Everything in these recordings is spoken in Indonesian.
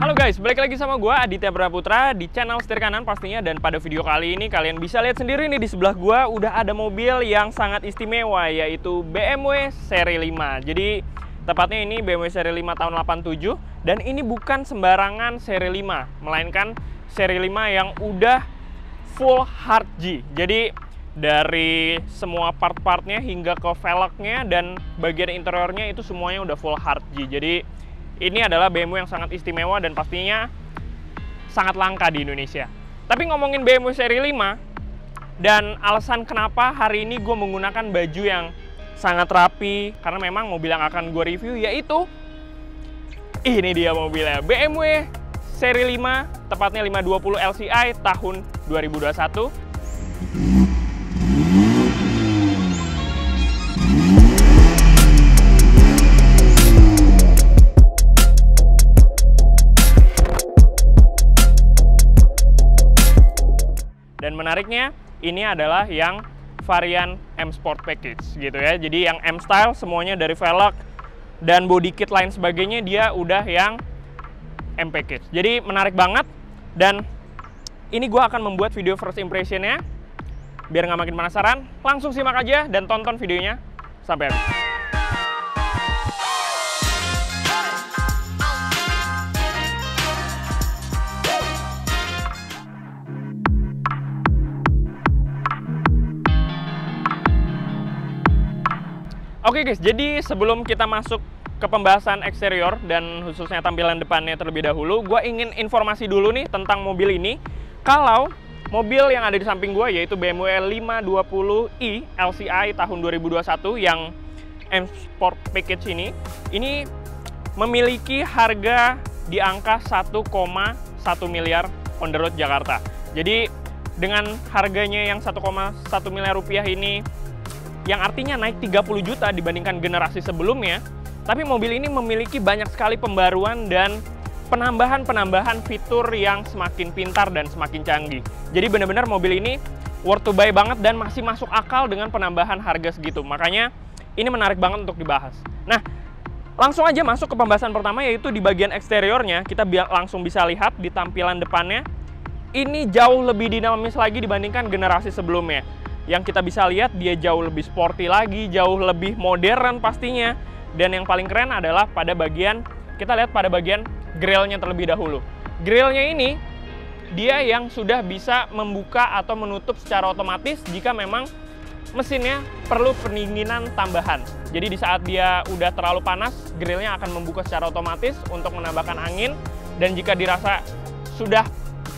Halo guys, balik lagi sama gue Aditya Praputra di channel Setir Kanan pastinya. Dan pada video kali ini kalian bisa lihat sendiri nih, di sebelah gue udah ada mobil yang sangat istimewa, yaitu BMW seri 5. Jadi tepatnya ini BMW seri 5 tahun 87. Dan ini bukan sembarangan seri 5, melainkan seri 5 yang udah full hard G. Jadi dari semua part-partnya hingga ke velgnya dan bagian interiornya itu semuanya udah full hard G. Jadi ini adalah BMW yang sangat istimewa dan pastinya sangat langka di Indonesia. Tapi ngomongin BMW seri 5, dan alasan kenapa hari ini gue menggunakan baju yang sangat rapi, karena memang mobil yang akan gue review yaitu ini dia mobilnya, BMW seri 5, tepatnya 520 LCI tahun 2021. Dan menariknya, ini adalah yang varian M Sport Package gitu ya. Jadi yang M Style semuanya dari velg dan body kit lain sebagainya dia udah yang M Package. Jadi menarik banget, dan ini gue akan membuat video first impressionnya. Biar nggak makin penasaran, langsung simak aja dan tonton videonya sampai habis. Oke guys, jadi sebelum kita masuk ke pembahasan eksterior dan khususnya tampilan depannya terlebih dahulu, gue ingin informasi dulu nih tentang mobil ini. Kalau mobil yang ada di samping gue, yaitu BMW 520i LCI tahun 2021 yang M Sport Package ini memiliki harga di angka 1,1 miliar on the road Jakarta. Jadi dengan harganya yang 1,1 miliar rupiah ini, yang artinya naik 30 juta dibandingkan generasi sebelumnya, tapi mobil ini memiliki banyak sekali pembaruan dan penambahan fitur yang semakin pintar dan semakin canggih. Jadi benar-benar mobil ini worth to buy banget dan masih masuk akal dengan penambahan harga segitu. Makanya ini menarik banget untuk dibahas. Nah, langsung aja masuk ke pembahasan pertama, yaitu di bagian eksteriornya. Kita langsung bisa lihat di tampilan depannya, ini jauh lebih dinamis lagi dibandingkan generasi sebelumnya. Yang kita bisa lihat dia jauh lebih sporty lagi, jauh lebih modern pastinya. Dan yang paling keren adalah pada bagian, kita lihat pada bagian grillnya terlebih dahulu. Grillnya ini dia yang sudah bisa membuka atau menutup secara otomatis jika memang mesinnya perlu pendinginan tambahan. Jadi di saat dia udah terlalu panas, grillnya akan membuka secara otomatis untuk menambahkan angin. Dan jika dirasa sudah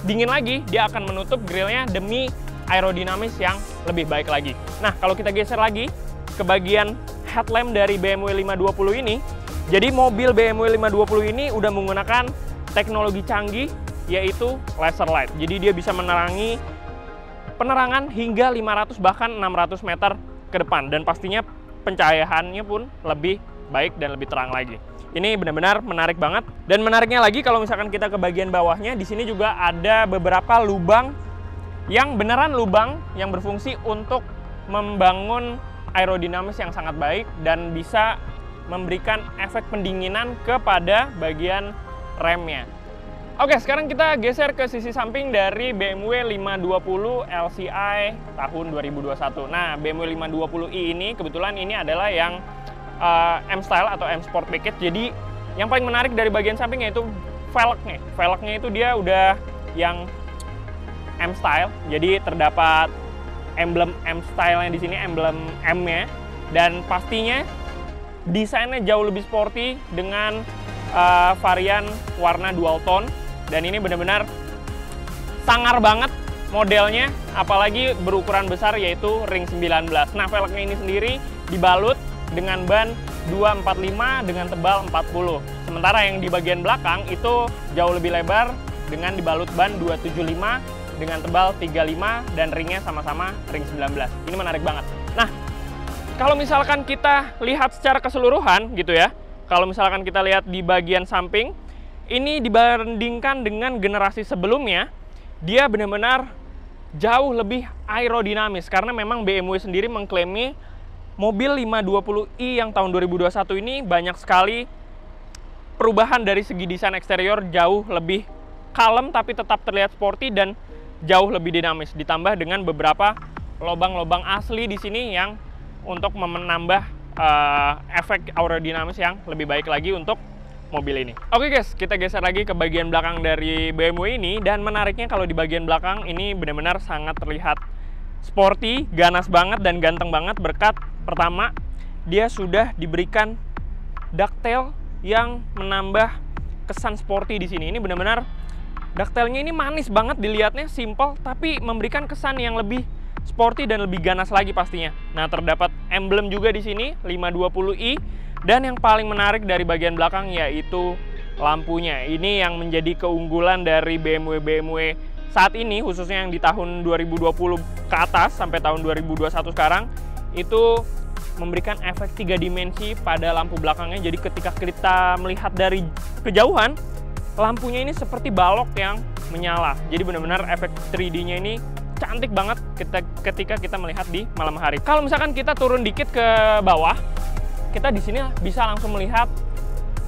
dingin lagi, dia akan menutup grillnya demi aerodinamis yang lebih baik lagi. Nah, kalau kita geser lagi ke bagian headlamp dari BMW 520 ini, jadi mobil BMW 520 ini udah menggunakan teknologi canggih, yaitu laser light. Jadi dia bisa menerangi penerangan hingga 500 bahkan 600 meter ke depan, dan pastinya pencahayaannya pun lebih baik dan lebih terang lagi. Ini benar-benar menarik banget. Dan menariknya lagi, kalau misalkan kita ke bagian bawahnya, di sini juga ada beberapa lubang yang beneran lubang yang berfungsi untuk membangun aerodinamis yang sangat baik dan bisa memberikan efek pendinginan kepada bagian remnya. Oke, sekarang kita geser ke sisi samping dari BMW 520 LCI tahun 2021. Nah, BMW 520i ini kebetulan ini adalah yang M Style atau M Sport Package. Jadi yang paling menarik dari bagian samping yaitu velgnya. Velgnya itu dia udah yang M Style, jadi terdapat emblem M Style-nya di sini, emblem M-nya, dan pastinya desainnya jauh lebih sporty dengan varian warna dual tone, dan ini benar-benar sangar banget modelnya, apalagi berukuran besar yaitu ring 19. Nah, velgnya ini sendiri dibalut dengan ban 245 dengan tebal 40. Sementara yang di bagian belakang itu jauh lebih lebar dengan dibalut ban 275 dengan tebal 35 dan ringnya sama-sama ring 19. Ini menarik banget. Nah, kalau misalkan kita lihat secara keseluruhan gitu ya, kalau misalkan kita lihat di bagian samping, ini dibandingkan dengan generasi sebelumnya, dia benar-benar jauh lebih aerodinamis, karena memang BMW sendiri mengklaim mobil 520i yang tahun 2021 ini banyak sekali perubahan dari segi desain eksterior jauh lebih kalem tapi tetap terlihat sporty dan jauh lebih dinamis, ditambah dengan beberapa lubang-lubang asli di sini yang untuk menambah efek aerodinamis yang lebih baik lagi untuk mobil ini. Oke guys, kita geser lagi ke bagian belakang dari BMW ini, dan menariknya kalau di bagian belakang ini benar-benar sangat terlihat sporty, ganas banget dan ganteng banget berkat pertama dia sudah diberikan ducktail yang menambah kesan sporty di sini. Ini benar-benar ducktailnya ini manis banget dilihatnya, simple tapi memberikan kesan yang lebih sporty dan lebih ganas lagi pastinya. Nah, terdapat emblem juga di sini 520i, dan yang paling menarik dari bagian belakang yaitu lampunya. Ini yang menjadi keunggulan dari BMW saat ini, khususnya yang di tahun 2020 ke atas sampai tahun 2021 sekarang, itu memberikan efek 3 dimensi pada lampu belakangnya. Jadi ketika kita melihat dari kejauhan, lampunya ini seperti balok yang menyala. Jadi benar-benar efek 3D-nya ini cantik banget ketika kita melihat di malam hari. Kalau misalkan kita turun dikit ke bawah, kita di sini bisa langsung melihat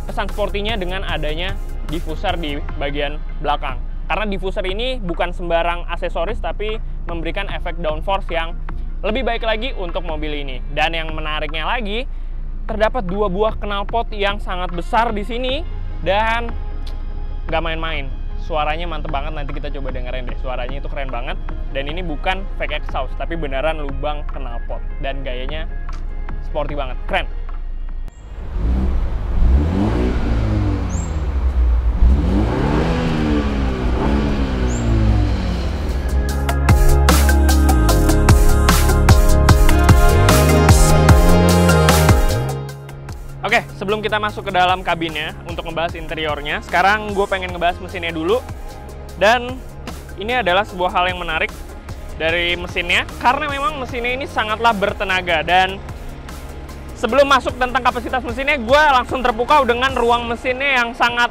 kesan sportinya dengan adanya diffuser di bagian belakang. Karena diffuser ini bukan sembarang aksesoris, tapi memberikan efek downforce yang lebih baik lagi untuk mobil ini. Dan yang menariknya lagi, terdapat 2 buah knalpot yang sangat besar di sini, dan nggak main-main. Suaranya mantep banget, nanti kita coba dengerin deh. Suaranya itu keren banget, dan ini bukan fake exhaust, tapi beneran lubang knalpot. Dan gayanya sporty banget, keren. Oke, sebelum kita masuk ke dalam kabinnya untuk ngebahas interiornya, sekarang gue pengen ngebahas mesinnya dulu. Dan ini adalah sebuah hal yang menarik dari mesinnya, karena memang mesinnya ini sangatlah bertenaga. Dan sebelum masuk tentang kapasitas mesinnya, gue langsung terpukau dengan ruang mesinnya yang sangat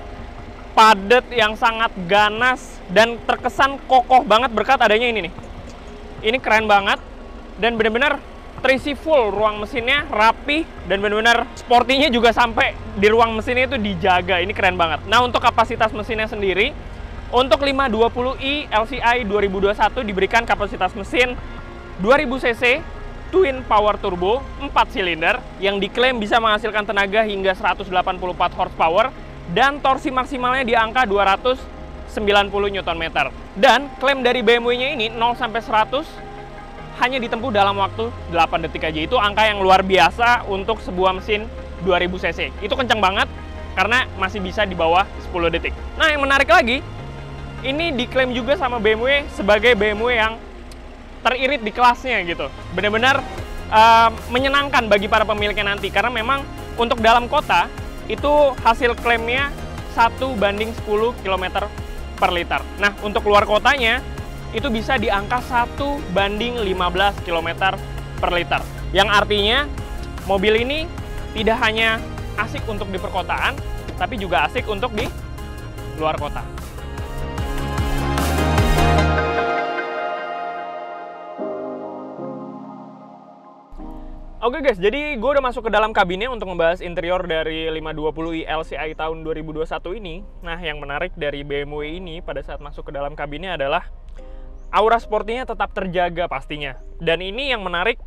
padat, yang sangat ganas, dan terkesan kokoh banget berkat adanya ini nih. Ini keren banget, dan bener-bener terisi full ruang mesinnya, rapi, dan benar-benar sportinya juga sampai di ruang mesinnya itu dijaga. Ini keren banget. Nah, untuk kapasitas mesinnya sendiri, untuk 520i LCI 2021 diberikan kapasitas mesin 2000 cc twin power turbo 4 silinder yang diklaim bisa menghasilkan tenaga hingga 184 horsepower, dan torsi maksimalnya di angka 290 Nm. Dan klaim dari BMW-nya ini 0 sampai 100 hanya ditempuh dalam waktu 8 detik aja. Itu angka yang luar biasa untuk sebuah mesin 2000 cc. Itu kencang banget karena masih bisa di bawah 10 detik. Nah, yang menarik lagi, ini diklaim juga sama BMW sebagai BMW yang teririt di kelasnya gitu. Benar-benar menyenangkan bagi para pemiliknya nanti, karena memang untuk dalam kota itu hasil klaimnya 1/10 km per liter. Nah, untuk luar kotanya itu bisa di angka 1/15 km per liter. Yang artinya mobil ini tidak hanya asik untuk di perkotaan, tapi juga asik untuk di luar kota. Oke guys, jadi gue udah masuk ke dalam kabinnya untuk membahas interior dari 520i LCI tahun 2021 ini. Nah, yang menarik dari BMW ini pada saat masuk ke dalam kabinnya adalah aura sportinya tetap terjaga pastinya. Dan ini yang menarik,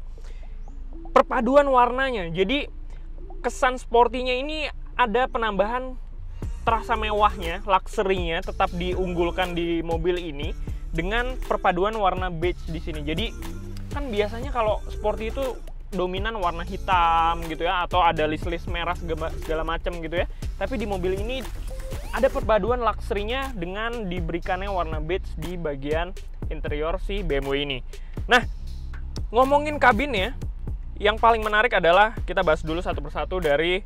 perpaduan warnanya. Jadi kesan sportinya ini ada penambahan terasa mewahnya, luxury-nya tetap diunggulkan di mobil ini dengan perpaduan warna beige di sini. Jadi kan biasanya kalau sporty itu dominan warna hitam gitu ya, atau ada list-list merah segala macam gitu ya. Tapi di mobil ini ada perpaduan luxury-nya dengan diberikannya warna beige di bagian interior si BMW ini. Nah, ngomongin kabinnya, yang paling menarik adalah kita bahas dulu satu persatu dari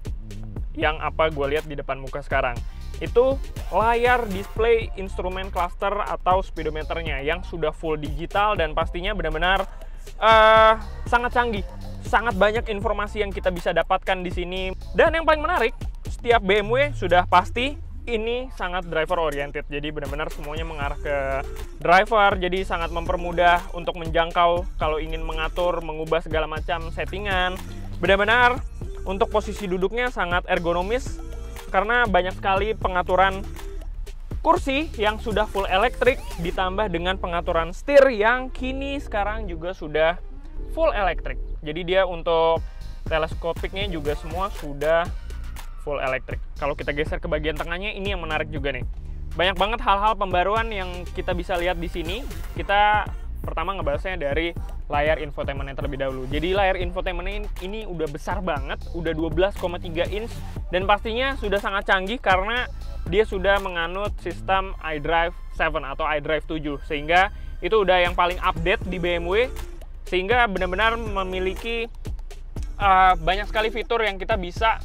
yang apa gue lihat di depan muka sekarang. Itu layar display instrumen cluster atau speedometernya yang sudah full digital dan pastinya benar-benar sangat canggih. Sangat banyak informasi yang kita bisa dapatkan di sini. Dan yang paling menarik, setiap BMW sudah pasti ini sangat driver oriented. Jadi benar-benar semuanya mengarah ke driver. Jadi sangat mempermudah untuk menjangkau kalau ingin mengatur, mengubah segala macam settingan. Benar-benar untuk posisi duduknya sangat ergonomis karena banyak sekali pengaturan kursi yang sudah full elektrik ditambah dengan pengaturan setir yang kini sekarang juga sudah full elektrik. Jadi dia untuk teleskopiknya juga semua sudah full elektrik. Kalau kita geser ke bagian tengahnya, ini yang menarik juga nih. Banyak banget hal-hal pembaruan yang kita bisa lihat di sini. Kita pertama ngebahasnya dari layar infotainment yang terlebih dahulu. Jadi layar infotainment ini udah besar banget, udah 12,3 inch, dan pastinya sudah sangat canggih karena dia sudah menganut sistem iDrive 7 atau iDrive 7, sehingga itu udah yang paling update di BMW, sehingga benar-benar memiliki banyak sekali fitur yang kita bisa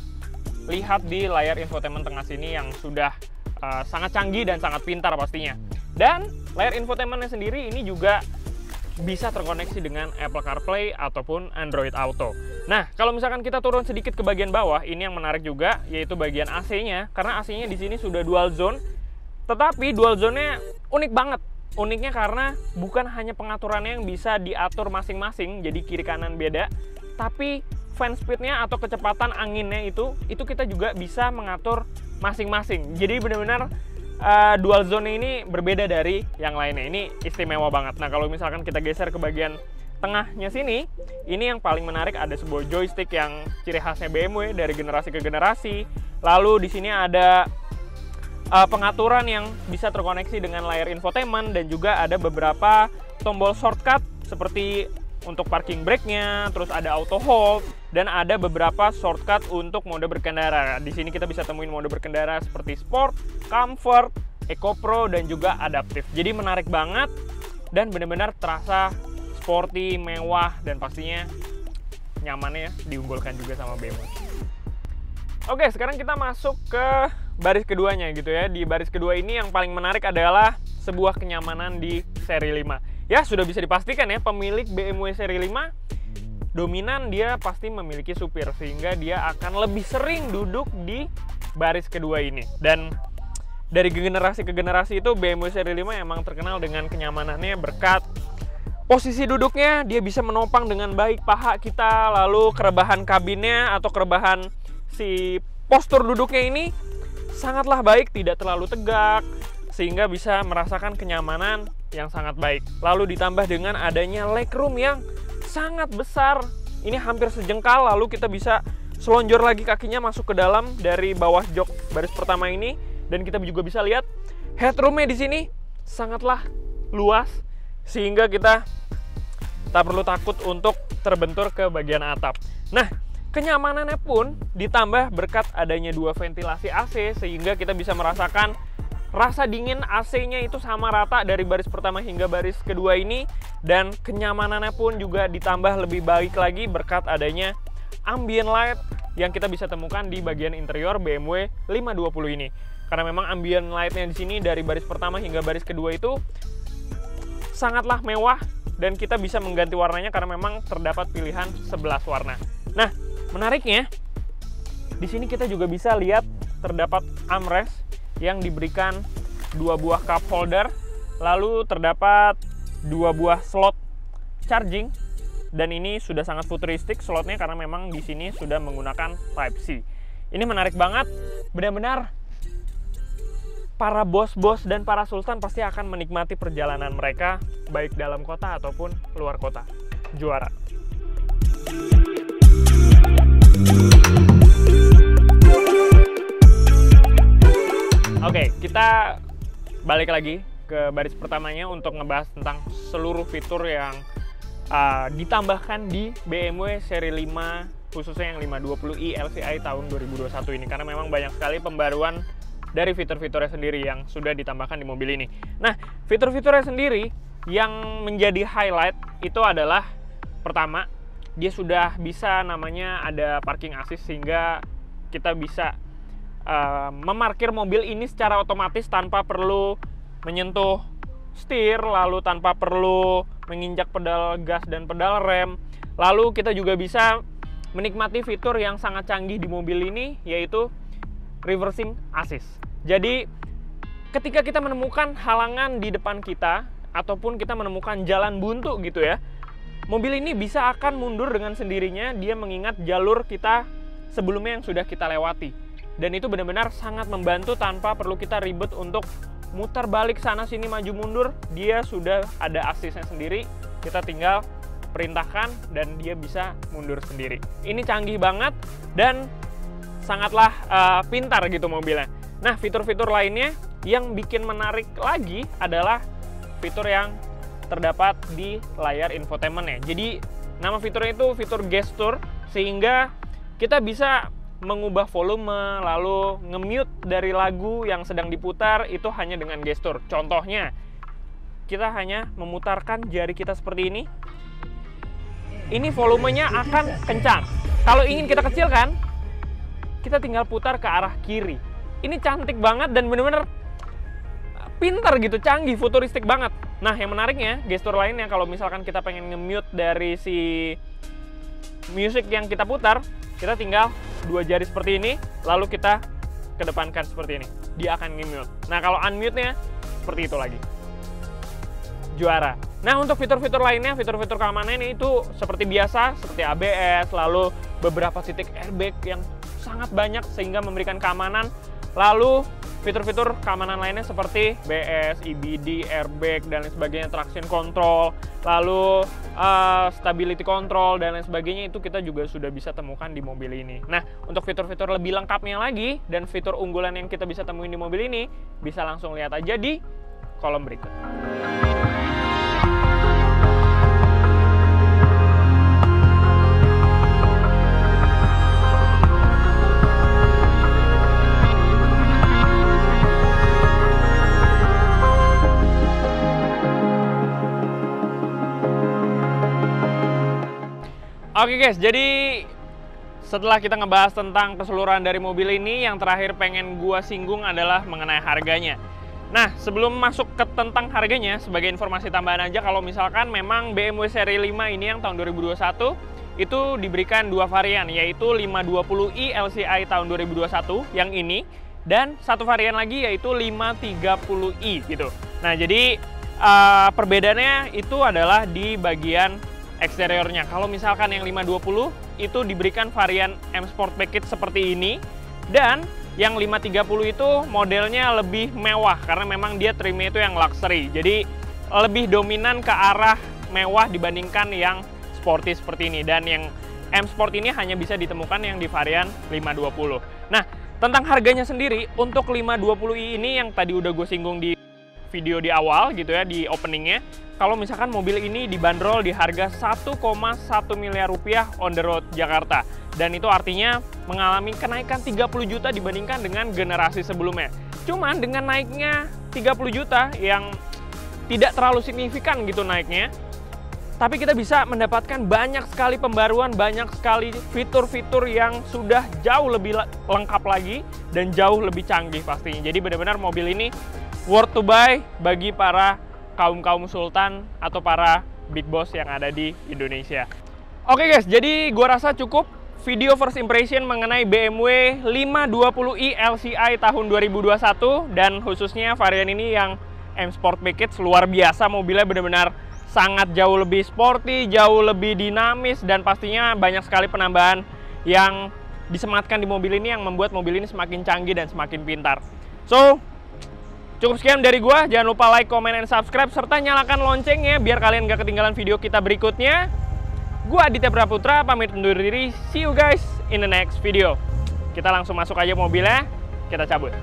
lihat di layar infotainment tengah sini yang sudah sangat canggih dan sangat pintar pastinya. Dan layar infotainmentnya sendiri ini juga bisa terkoneksi dengan Apple CarPlay ataupun Android Auto. Nah, kalau misalkan kita turun sedikit ke bagian bawah, ini yang menarik juga, yaitu bagian AC-nya, karena AC-nya di sini sudah dual zone, tetapi dual zone-nya unik banget. Uniknya karena bukan hanya pengaturannya yang bisa diatur masing-masing, jadi kiri kanan beda, tapi fan speed-nya atau kecepatan anginnya itu kita juga bisa mengatur masing-masing. Jadi benar-benar dual zone ini berbeda dari yang lainnya. Ini istimewa banget. Nah, kalau misalkan kita geser ke bagian tengahnya sini, ini yang paling menarik, ada sebuah joystick yang ciri khasnya BMW dari generasi ke generasi. Lalu di sini ada pengaturan yang bisa terkoneksi dengan layar infotainment, dan juga ada beberapa tombol shortcut seperti untuk parking brake-nya, terus ada auto hold, dan ada beberapa shortcut untuk mode berkendara. Di sini kita bisa temuin mode berkendara seperti Sport, Comfort, Eco Pro, dan juga Adaptive. Jadi menarik banget dan benar-benar terasa sporty, mewah, dan pastinya nyamannya diunggulkan juga sama BMW. Oke, sekarang kita masuk ke baris keduanya gitu ya. Di baris kedua ini yang paling menarik adalah sebuah kenyamanan di seri 5. Ya, sudah bisa dipastikan ya, pemilik BMW seri 5 dominan dia pasti memiliki supir, sehingga dia akan lebih sering duduk di baris kedua ini. Dan dari generasi ke generasi itu BMW seri 5 emang terkenal dengan kenyamanannya berkat posisi duduknya. Dia bisa menopang dengan baik paha kita, lalu kerebahan kabinnya atau kerebahan si postur duduknya ini sangatlah baik, tidak terlalu tegak, sehingga bisa merasakan kenyamanan yang sangat baik. Lalu ditambah dengan adanya legroom yang sangat besar, ini hampir sejengkal, lalu kita bisa selonjor lagi kakinya masuk ke dalam dari bawah jok baris pertama ini, dan kita juga bisa lihat headroomnya di sini sangatlah luas, sehingga kita tak perlu takut untuk terbentur ke bagian atap. Nah, kenyamanannya pun ditambah berkat adanya dua ventilasi AC, sehingga kita bisa merasakan rasa dingin AC-nya itu sama rata dari baris pertama hingga baris kedua ini, dan kenyamanannya pun juga ditambah lebih baik lagi berkat adanya ambient light yang kita bisa temukan di bagian interior BMW 520 ini. Karena memang ambient light-nya di sini dari baris pertama hingga baris kedua itu sangatlah mewah, dan kita bisa mengganti warnanya karena memang terdapat pilihan 11 warna. Nah, menariknya di sini kita juga bisa lihat terdapat armrest yang diberikan dua buah cup holder, lalu terdapat dua buah slot charging, dan ini sudah sangat futuristik slotnya karena memang di sini sudah menggunakan Type-C. Ini menarik banget, benar-benar para bos-bos dan para sultan pasti akan menikmati perjalanan mereka baik dalam kota ataupun luar kota. Juara. Oke, kita balik lagi ke baris pertamanya untuk ngebahas tentang seluruh fitur yang ditambahkan di BMW seri 5, khususnya yang 520i LCI tahun 2021 ini, karena memang banyak sekali pembaruan dari fitur-fiturnya sendiri yang sudah ditambahkan di mobil ini. Nah, fitur-fiturnya sendiri yang menjadi highlight itu adalah, pertama, dia sudah bisa namanya ada parking assist, sehingga kita bisa memarkir mobil ini secara otomatis tanpa perlu menyentuh setir, lalu tanpa perlu menginjak pedal gas dan pedal rem. Lalu kita juga bisa menikmati fitur yang sangat canggih di mobil ini, yaitu reversing assist. Jadi ketika kita menemukan halangan di depan kita ataupun kita menemukan jalan buntu gitu ya, mobil ini bisa akan mundur dengan sendirinya, dia mengingat jalur kita sebelumnya yang sudah kita lewati. dan itu benar-benar sangat membantu tanpa perlu kita ribet untuk mutar balik sana sini maju mundur. Dia sudah ada aksesnya sendiri, kita tinggal perintahkan dan dia bisa mundur sendiri. Ini canggih banget dan sangatlah pintar gitu mobilnya. Nah, fitur-fitur lainnya yang bikin menarik lagi adalah fitur yang terdapat di layar infotainment-nya. Jadi nama fiturnya itu fitur gesture, sehingga kita bisa mengubah volume, lalu nge-mute dari lagu yang sedang diputar itu hanya dengan gestur. Contohnya, kita hanya memutarkan jari kita seperti ini. Ini volumenya akan kencang. Kalau ingin kita kecilkan, kita tinggal putar ke arah kiri. Ini cantik banget dan bener-bener pintar gitu, canggih, futuristik banget. Nah, yang menariknya, gestur lainnya kalau misalkan kita pengen nge-mute dari si musik yang kita putar, kita tinggal dua jari seperti ini, lalu kita kedepankan seperti ini. Dia akan nge-mute. Nah, kalau unmute-nya seperti itu lagi. Juara. Nah, untuk fitur-fitur lainnya, fitur-fitur keamanannya itu seperti biasa, seperti ABS, lalu beberapa titik airbag yang sangat banyak sehingga memberikan keamanan. Lalu fitur-fitur keamanan lainnya seperti BS, EBD, airbag, dan lain sebagainya, traction control, lalu stability control, dan lain sebagainya, itu kita juga sudah bisa temukan di mobil ini. Nah, untuk fitur-fitur lebih lengkapnya lagi, dan fitur unggulan yang kita bisa temuin di mobil ini, bisa langsung lihat aja di kolom berikut. Oke guys, jadi setelah kita ngebahas tentang keseluruhan dari mobil ini, yang terakhir pengen gua singgung adalah mengenai harganya. Nah, sebelum masuk ke tentang harganya, sebagai informasi tambahan aja, kalau misalkan memang BMW seri 5 ini yang tahun 2021 itu diberikan dua varian, yaitu 520i LCI tahun 2021 yang ini, dan satu varian lagi yaitu 530i gitu. Nah, jadi perbedaannya itu adalah di bagian eksteriornya. Kalau misalkan yang 520 itu diberikan varian M Sport Package seperti ini, dan yang 530 itu modelnya lebih mewah karena memang dia trimnya itu yang luxury. Jadi lebih dominan ke arah mewah dibandingkan yang sporty seperti ini, dan yang M Sport ini hanya bisa ditemukan yang di varian 520. Nah, tentang harganya sendiri untuk 520i ini yang tadi udah gue singgung di video di awal gitu ya, di openingnya. Kalau misalkan mobil ini dibanderol di harga 1,1 miliar rupiah on the road Jakarta, dan itu artinya mengalami kenaikan 30 juta dibandingkan dengan generasi sebelumnya. Cuman dengan naiknya 30 juta yang tidak terlalu signifikan gitu naiknya, tapi kita bisa mendapatkan banyak sekali pembaruan, banyak sekali fitur-fitur yang sudah jauh lebih lengkap lagi dan jauh lebih canggih pastinya. Jadi benar-benar mobil ini worth to buy bagi para kaum sultan atau para big boss yang ada di Indonesia. Oke guys, jadi gua rasa cukup video first impression mengenai BMW 520i LCI tahun 2021, dan khususnya varian ini yang M Sport Package. Luar biasa, mobilnya benar-benar sangat jauh lebih sporty, jauh lebih dinamis, dan pastinya banyak sekali penambahan yang disematkan di mobil ini yang membuat mobil ini semakin canggih dan semakin pintar. So, cukup sekian dari gua. Jangan lupa like, comment, and subscribe, serta nyalakan loncengnya biar kalian gak ketinggalan video kita berikutnya. Gua Aditya Praputra, pamit undur diri. See you guys in the next video. Kita langsung masuk aja mobilnya, kita cabut.